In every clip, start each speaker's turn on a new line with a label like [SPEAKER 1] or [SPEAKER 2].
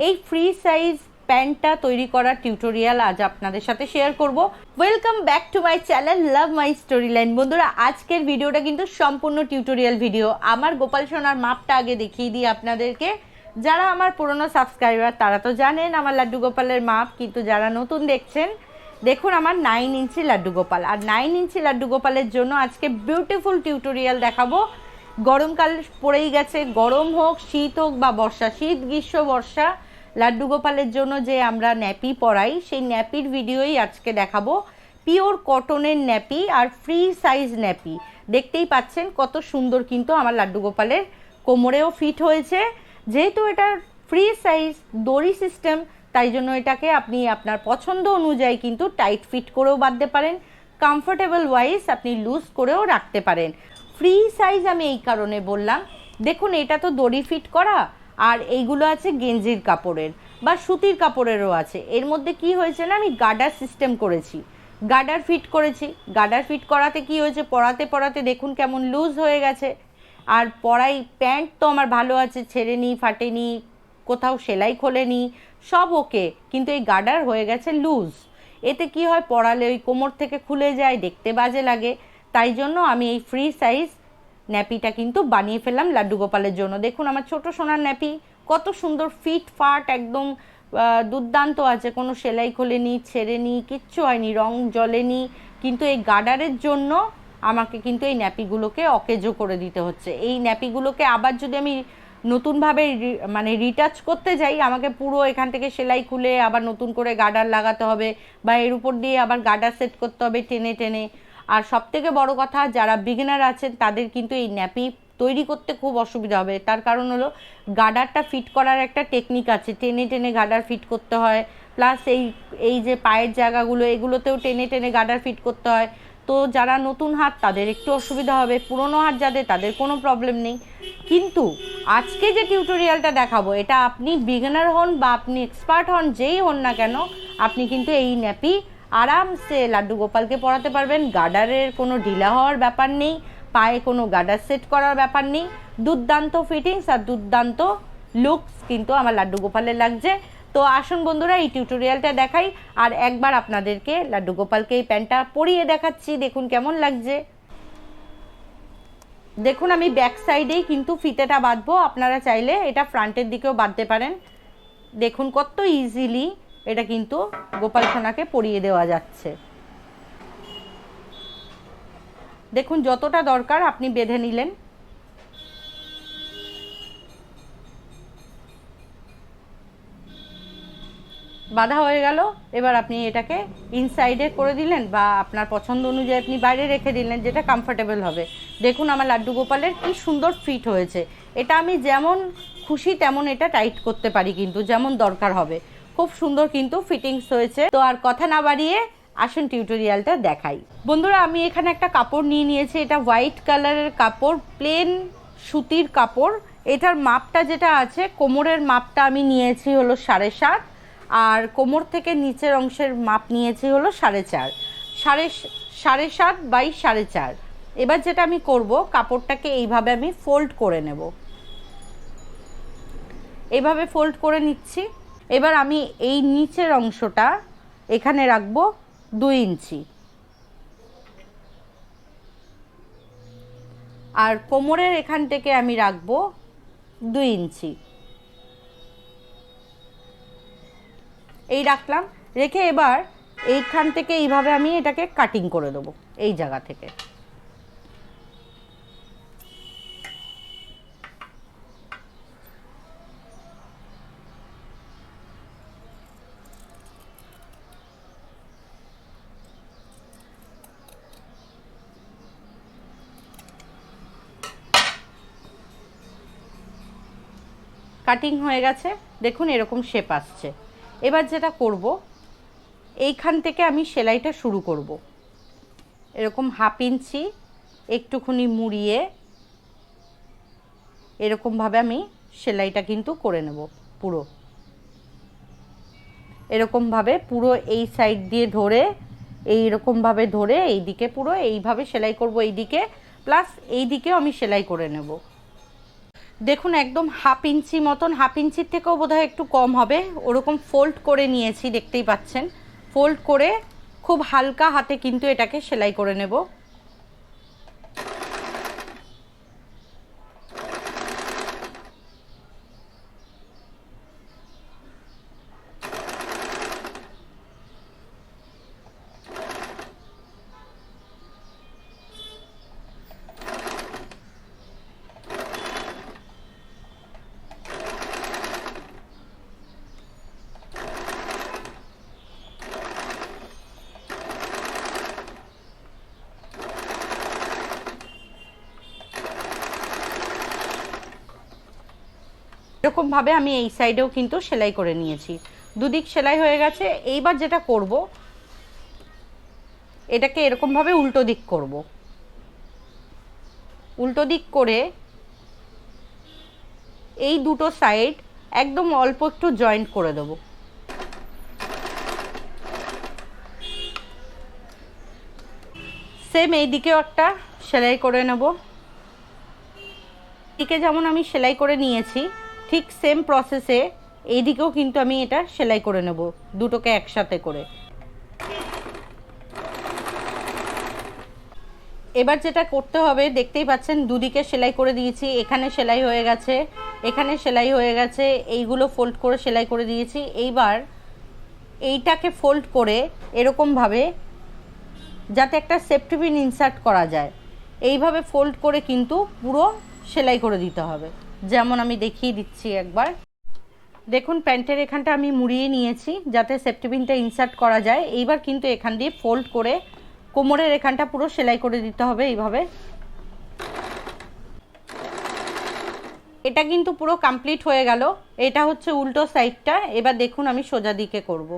[SPEAKER 1] এই free size প্যান্টটা তৈরি করার টিউটোরিয়াল আজ আপনাদের সাথে শেয়ার করব। Welcome back to my channel love my story line. বন্ধুরা, আজকের ভিডিওটা কিন্তু সম্পূর্ণ টিউটোরিয়াল ভিডিও। আমার গোপাল সোনার মাপটা আগে দেখিয়ে দিই আপনাদেরকে। যারা আমার পুরনো সাবস্ক্রাইবার তারা তো জানেন আমার লাড্ডু গোপালের মাপ, কিন্তু যারা নতুন দেখছেন দেখুন আমার 9 ইঞ্চি লাড্ডু গোপাল। আর 9 ইঞ্চি লাড্ডু গোপালের জন্য আজকে বিউটিফুল টিউটোরিয়াল দেখাবো। গরমকাল পড়েই গেছে, গরম হোক, শীত হোক বা বর্ষা, শীত গ্রীষ্ম বর্ষা, লাড্ডু গোপালের জন্য যে আমরা ন্যাপি পরাই সেই ন্যাপির ভিডিওই আজকে দেখাবো। পিওর কটনের ন্যাপি আর ফ্রি সাইজ ন্যাপি। দেখতেই পাচ্ছেন কত সুন্দর কিন্তু আমার লাড্ডু গোপালের কোমরেও ফিট হয়েছে। যেহেতু এটা ফ্রি সাইজ দড়ি সিস্টেম, তাই জন্য এটাকে আপনি আপনার পছন্দ অনুযায়ী কিন্তু টাইট ফিট করেও বাঁধতে পারেন, কমফোর্টেবল ওয়াইজ আপনি লুজ করেও রাখতে পারেন। ফ্রি সাইজ আমি এই কারণে বললাম, দেখুন এটা তো দড়ি ফিট করা, আর এইগুলো আছে গেঞ্জির কাপড়ের বা সুতির কাপড়েরও আছে। এর মধ্যে কি হয়েছে না, আমি গার্ডার সিস্টেম করেছি, গার্ডার ফিট করেছি। গার্ডার ফিট করাতে কি হয়েছে, পরাতে পরাতে দেখুন কেমন লুজ হয়ে গেছে। আর পরাই প্যান্ট তো আমার ভালো আছে, ছেড়েনি, ফাটেনি, কোথাও সেলাই খোলেনি, সব ওকে, কিন্তু এই গার্ডার হয়ে গেছে লুজ। এতে কি হয়, পরালে ওই কোমর থেকে খুলে যায়, দেখতে বাজে লাগে। তাই জন্য আমি এই ফ্রি সাইজ ন্যাপিটা কিন্তু বানিয়ে ফেললাম লাড্ডু গোপালের জন্য। দেখুন আমার ছোট সোনার ন্যাপি কত সুন্দর ফিট ফাট, একদম দুর্দান্ত আছে, কোনো সেলাই খোলেনি, ছেড়েনি, কিচ্ছু হয়নি, রং জ্বলেনি। কিন্তু এই গার্ডারের জন্য আমাকে কিন্তু এই ন্যাপিগুলোকে অকেজো করে দিতে হচ্ছে। এই ন্যাপিগুলোকে আবার যদি আমি নতুনভাবে মানে রিটাচ করতে যাই, আমাকে পুরো এখান থেকে সেলাই খুলে আবার নতুন করে গার্ডার লাগাতে হবে, বা এর উপর দিয়ে আবার গার্ডার সেট করতে হবে টেনে টেনে। আর সবথেকে বড় কথা, যারা বিগিনার আছেন তাদের কিন্তু এই ন্যাপি তৈরি করতে খুব অসুবিধা হবে। তার কারণ হলো গার্ডারটা ফিট করার একটা টেকনিক আছে, টেনে টেনে গার্ডার ফিট করতে হয়, প্লাস এই যে পায়ের জায়গাগুলো এগুলোতেও টেনে টেনে গার্ডার ফিট করতে হয়। তো যারা নতুন হাত তাদের একটু অসুবিধা হবে, পুরনো হাত যাদের তাদের কোনো প্রবলেম নেই। কিন্তু আজকে যে টিউটোরিয়ালটা দেখাবো, এটা আপনি বিগিনার হন বা আপনি এক্সপার্ট হন, যেই হন না কেন, আপনি কিন্তু এই ন্যাপি আরামসে লাড্ডু গোপালকে পরাতে পারবেন। গার্ডারের কোনো ঢিলা হওয়ার ব্যাপার নেই, পায়ে কোনো গার্ডার সেট করার ব্যাপার নেই। দুর্দান্ত ফিটিংস আর দুর্দান্ত লুকস কিন্তু আমার লাড্ডু গোপালের লাগছে। তো আসুন বন্ধুরা, এই টিউটোরিয়ালটা দেখাই, আর একবার আপনাদেরকে লাড্ডু গোপালকে এই প্যান্টটা পরিয়ে দেখাচ্ছি, দেখুন কেমন লাগছে। দেখুন আমি ব্যাক সাইডেই কিন্তু ফিতেটা বাঁধবো, আপনারা চাইলে এটা ফ্রন্টের দিকেও বাঁধতে পারেন। দেখুন কত ইজিলি এটা কিন্তু গোপাল সোনাকে পরিয়ে দেওয়া যাচ্ছে। দেখুন যতটা দরকার আপনি বেঁধে নিলেন। বাঁধা হয়ে গেল, এবার আপনি এটাকে ইনসাইডে করে দিলেন বা আপনার পছন্দ অনুযায়ী আপনি বাইরে রেখে দিলেন, যেটা কমফোর্টেবল হবে। দেখুন আমার লাড্ডু গোপালের কি সুন্দর ফিট হয়েছে। এটা আমি যেমন খুশি তেমন এটা টাইট করতে পারি, কিন্তু যেমন দরকার হবে। খুব সুন্দর কিন্তু ফিটিংস হয়েছে। তো আর কথা না বাড়িয়ে আসুন টিউটোরিয়ালটা দেখাই। বন্ধুরা, আমি এখানে একটা কাপড় নিয়ে নিয়েছি, এটা হোয়াইট কালারের কাপড়, প্লেন সুতির কাপড়। এটার মাপটা যেটা আছে, কোমরের মাপটা আমি নিয়েছি হলো 7.5, আর কোমর থেকে নিচের অংশের মাপ নিয়েছি হলো 4.5, 7.5 বাই 4.5। এবার যেটা আমি করব, কাপড়টাকে এইভাবে আমি ফোল্ড করে নেব, এইভাবে ফোল্ড করে নিচ্ছি। এবার আমি এই নিচের অংশটা এখানে রাখবো 2 ইঞ্চি, আর কোমরের এখান থেকে আমি রাখবো 2 ইঞ্চি। এই রাখলাম, রেখে এবার এইখান থেকে এইভাবে আমি এটাকে কাটিং করে দেবো, এই জায়গা থেকে। কাটিং হয়ে গেছে, দেখুন এরকম শেপ আসছে। এবার যেটা করব, এইখান থেকে আমি সেলাইটা শুরু করব। এরকম 1/2 ইঞ্চি একটুখানি মুড়িয়ে এরকমভাবে আমি সেলাইটা কিন্তু করে নেব। পুরো এরকমভাবে পুরো এই সাইড দিয়ে ধরে, এইরকমভাবে ধরে এইদিকে পুরো এইভাবে সেলাই করব, এইদিকে প্লাস এইদিকেও আমি সেলাই করে নেব। দেখুন একদম হাফ ইঞ্চি মতন, হাফ ইঞ্চির থেকেও বোধহয় একটু কম হবে, ওরকম ফোল্ড করে নিয়েছি, দেখতেই পাচ্ছেন। ফোল্ড করে খুব হালকা হাতে কিন্তু এটাকে সেলাই করে নেব। এরকমভাবে আমি এই সাইডেও কিন্তু সেলাই করে নিয়েছি, দুদিক সেলাই হয়ে গেছে। এইবার যেটা করব, এটাকে এরকমভাবে উল্টো দিক করব। উল্টো দিক করে এই দুটো সাইড একদম অল্প একটু জয়েন্ট করে দেব। সেম এই দিকেও একটা সেলাই করে নেব। এদিকে যেমন আমি সেলাই করে নিয়েছি, ঠিক সেম প্রসেসে এই দিকেও কিন্তু আমি এটা সেলাই করে নেব, দুটোকে একসাথে করে। এবার যেটা করতে হবে, দেখতেই পাচ্ছেন দুদিকে সেলাই করে দিয়েছি, এখানে সেলাই হয়ে গেছে, এখানে সেলাই হয়ে গেছে, এইগুলো ফোল্ড করে সেলাই করে দিয়েছি। এইবার এইটাকে ফোল্ড করে এরকমভাবে যাতে একটা সেফটি পিন ইনসার্ট করা যায়, এইভাবে ফোল্ড করে কিন্তু পুরো সেলাই করে দিতে হবে, যেমন আমি দেখিয়ে দিচ্ছি একবার। দেখুন প্যান্টের এখানটা আমি মুড়িয়ে নিয়েছি যাতে সেফটি পিনটা ইনসার্ট করা যায়। এইবার কিন্তু এখান দিয়ে ফোল্ড করে কোমরের এখানটা পুরো সেলাই করে দিতে হবে এইভাবে। এটা কিন্তু পুরো কমপ্লিট হয়ে গেল। এটা হচ্ছে উল্টো সাইডটা। এবার দেখুন আমি সোজা দিকে করব।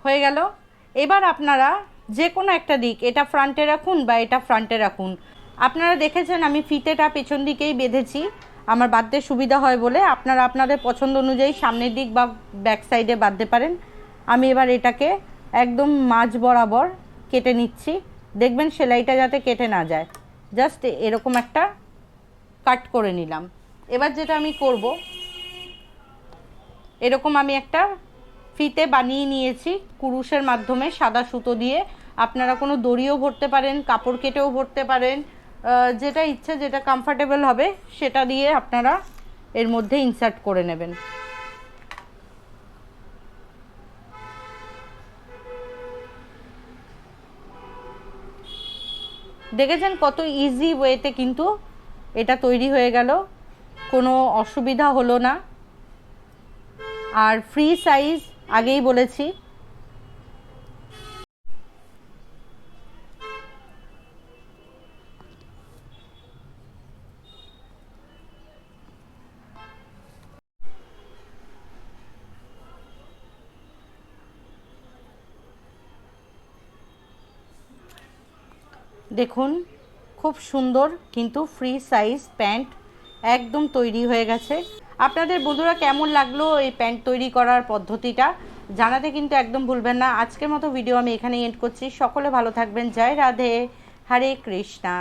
[SPEAKER 1] হয়ে গেল। এবার আপনারা যে কোনো একটা দিক, এটা ফ্রন্টে রাখুন বা এটা ফ্রন্টে রাখুন। আপনারা দেখেছেন আমি ফিতেটা পেছন দিকেই বেঁধেছি, আমার বাঁধতে সুবিধা হয় বলে। আপনারা আপনাদের পছন্দ অনুযায়ী সামনের দিক বা ব্যাক সাইডে বাঁধতে পারেন। আমি এবার এটাকে একদম মাঝ বরাবর কেটে নিচ্ছি। দেখবেন সেলাইটা যাতে কেটে না যায়, জাস্ট এরকম একটা কাট করে নিলাম। এবার যেটা আমি করব, এরকম আমি একটা ফিতে বানিয়ে নিয়েছি কুরুশের মাধ্যমে সাদা সুতো দিয়ে। আপনারা কোনো দড়িও ভরতে পারেন, কাপড় কেটেও ভরতে পারেন, যেটা ইচ্ছে, যেটা কমফর্টেবল হবে সেটা দিয়ে আপনারা এর মধ্যে ইনসার্ট করে নেবেন। দেখেছেন কত ইজি ওয়েতে কিন্তু এটা তৈরি হয়ে গেল, কোনো অসুবিধা হলো না। আর ফ্রি সাইজ আগেই বলেছি। দেখুন খুব সুন্দর কিন্তু ফ্রি সাইজ প্যান্ট একদম তৈরি হয়ে গেছে। আপনাদের বন্ধুরা কেমন লাগলো এই প্যান্ট তৈরি করার পদ্ধতিটা জানাতে কিন্তু একদম ভুলবেন না। আজকের মতো ভিডিও আমি এখানেই এন্ড করছি। সকলে ভালো থাকবেন। জয় রাধে, হরে কৃষ্ণা।